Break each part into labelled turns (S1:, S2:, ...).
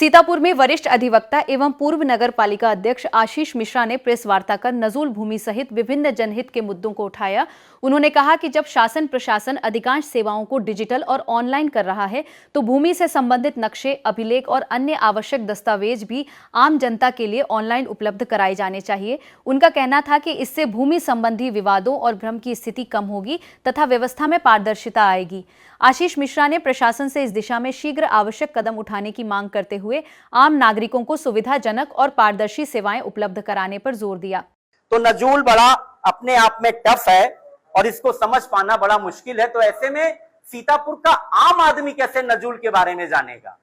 S1: सीतापुर में वरिष्ठ अधिवक्ता एवं पूर्व नगर पालिका अध्यक्ष आशीष मिश्रा ने प्रेस वार्ता कर नजूल भूमि सहित विभिन्न जनहित के मुद्दों को उठाया। उन्होंने कहा कि जब शासन प्रशासन अधिकांश सेवाओं को डिजिटल और ऑनलाइन कर रहा है तो भूमि से संबंधित नक्शे, अभिलेख और अन्य आवश्यक दस्तावेज भी आम जनता के लिए ऑनलाइन उपलब्ध कराए जाने चाहिए। उनका कहना था कि इससे भूमि संबंधी विवादों और भ्रम की स्थिति कम होगी तथा व्यवस्था में पारदर्शिता आएगी। आशीष मिश्रा ने प्रशासन से इस दिशा में शीघ्र आवश्यक कदम उठाने की मांग करते हुए आम नागरिकों को सुविधाजनक और पारदर्शी सेवाएं उपलब्ध कराने पर जोर दिया।
S2: तो नजूल बड़ा अपने आप में टफ है और इसको समझ पाना बड़ा मुश्किल है। तो ऐसे में सीतापुर का आम आदमी कैसे नजूल के बारे में जानेगा?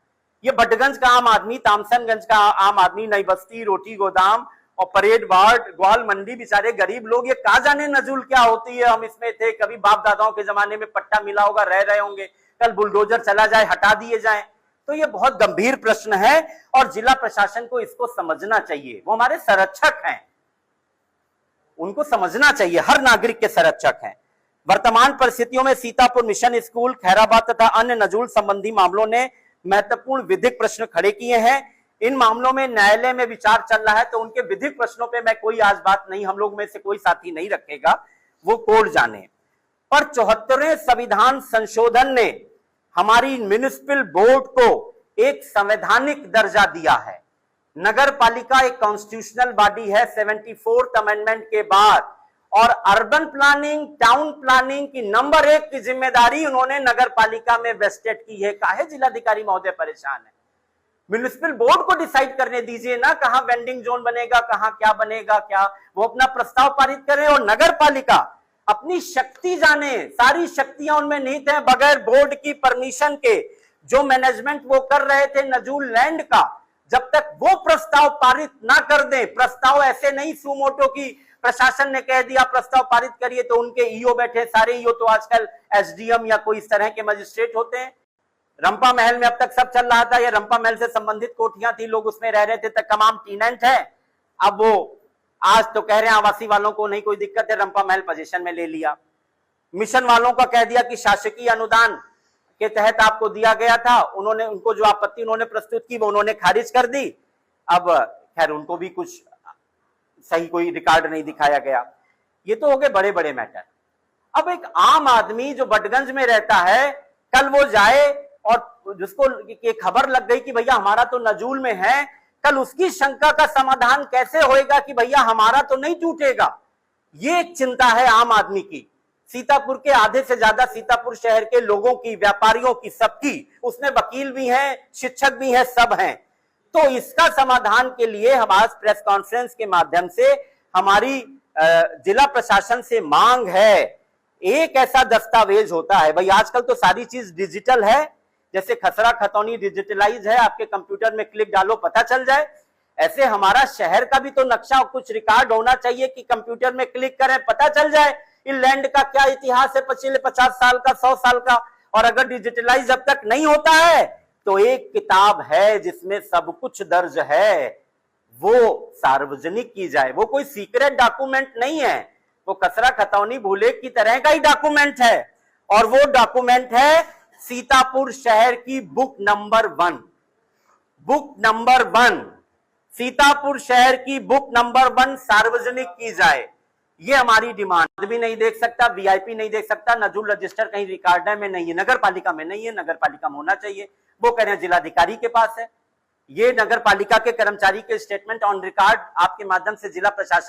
S2: ये भटगंज का आम आदमी, तामसनगंज का आम आदमी, नई बस्ती, रोटी गोदाम और परेड वार्ड, ग्वाल मंडी, बेचारे गरीब लोग ये कहा जाने नजूल क्या होती है। हम इसमें थे, कभी बाप दादाओं के जमाने में पट्टा मिला होगा, रह रहे होंगे, कल बुलडोजर चला जाए, हटा दिए जाए। तो ये बहुत गंभीर प्रश्न है और जिला प्रशासन को इसको समझना चाहिए। वो हमारे संरक्षक हैं, उनको समझना चाहिए, हर नागरिक के संरक्षक हैं। वर्तमान परिस्थितियों में सीतापुर मिशन स्कूल, खैराबाद तथा अन्य नजूल संबंधी मामलों ने महत्वपूर्ण विधिक प्रश्न खड़े किए हैं। इन मामलों में न्यायालय में विचार चल रहा है, तो उनके विधिक प्रश्नों पे मैं कोई आज बात नहीं, हम लोग में से कोई साथी नहीं रखेगा, वो कोर्ट जाने। पर 74वें संविधान संशोधन ने हमारी म्युनिसिपल बोर्ड को एक संवैधानिक दर्जा दिया है। नगर पालिका एक कॉन्स्टिट्यूशनल बॉडी है 74th अमेंडमेंट के बाद, और अर्बन प्लानिंग, टाउन प्लानिंग की नंबर 1 की जिम्मेदारी उन्होंने नगर पालिका में वेस्टेड की है। काहे जिलाधिकारी महोदय परेशान है? म्युनिसिपल बोर्ड को डिसाइड करने दीजिए ना, कहां वेंडिंग जोन बनेगा, कहां क्या बनेगा, क्या वो अपना प्रस्ताव पारित करें। और नगर पालिका अपनी शक्ति जाने, सारी शक्तियां उनमें निहित हैं। बगैर बोर्ड की परमिशन के जो मैनेजमेंट वो कर रहे थे नजूल लैंड का, जब तक वो प्रस्ताव पारित ना कर दें, प्रस्ताव ऐसे नहीं सुमोटो की प्रशासन ने कह दिया प्रस्ताव पारित करिए तो उनके ईओ बैठे, सारे ईओ तो आजकल एसडीएम या कोई इस तरह के मजिस्ट्रेट होते हैं। रंपा महल में अब तक सब चल रहा था, ये रंपा महल से संबंधित कोठियां थी, लोग उसमें रह रहे थे, तक तमाम टीनेंट है। अब वो आज तो कह रहे हैं आवासी वालों को नहीं कोई दिक्कत है, रंपा महल पोजीशन में ले लिया। मिशन वालों का कह दिया कि शासकीय अनुदान के तहत आपको दिया गया था, उन्होंने उनको जो आपत्ति उन्होंने प्रस्तुत की वो उन्होंने खारिज कर दी। अब खैर उनको भी कुछ सही कोई रिकॉर्ड नहीं दिखाया गया। ये तो हो गए बड़े बड़े मैटर। अब एक आम आदमी जो बटगंज में रहता है, कल वो जाए और जिसको ये खबर लग गई कि भैया हमारा तो नजूल में है, कल उसकी शंका का समाधान कैसे होएगा कि भैया हमारा तो नहीं टूटेगा? ये एक चिंता है आम आदमी की। सीतापुर के आधे से ज्यादा सीतापुर शहर के लोगों की, व्यापारियों की, सबकी, उसमें वकील भी हैं, शिक्षक भी हैं, सब हैं। तो इसका समाधान के लिए हम आज प्रेस कॉन्फ्रेंस के माध्यम से हमारी जिला प्रशासन से मांग है, एक ऐसा दस्तावेज होता है भाई, आजकल तो सारी चीज डिजिटल है, जैसे खसरा खतौनी डिजिटलाइज है, आपके कंप्यूटर में क्लिक डालो पता चल जाए, ऐसे हमारा शहर का भी तो नक्शा कुछ रिकॉर्ड होना चाहिए कि कंप्यूटर में क्लिक करें पता चल जाए इन लैंड का क्या इतिहास है, पिछले 50 साल का, 100 साल का। और अगर डिजिटलाइज जब तक नहीं होता है तो एक किताब है जिसमें सब कुछ दर्ज है, वो सार्वजनिक की जाए। वो कोई सीक्रेट डॉक्यूमेंट नहीं है, वो कसरा खतौनी भूले की तरह का ही डॉक्यूमेंट है। और वो डॉक्यूमेंट है सीतापुर शहर की book number 1। Book number 1, Sitapur शहर की बुक नंबर 1 सार्वजनिक की जाए, ये हमारी डिमांड। भी नहीं देख सकता, वीआईपी नहीं देख सकता, नजूल रजिस्टर कहीं रिकॉर्ड में नहीं है, नगर पालिका में नहीं है, नगर पालिका में होना चाहिए। वो कह रहे हैं जिलाधिकारी के पास है। ये नगर पालिका के कर्मचारी के स्टेटमेंट ऑन रिकॉर्ड आपके माध्यम से जिला प्रशासन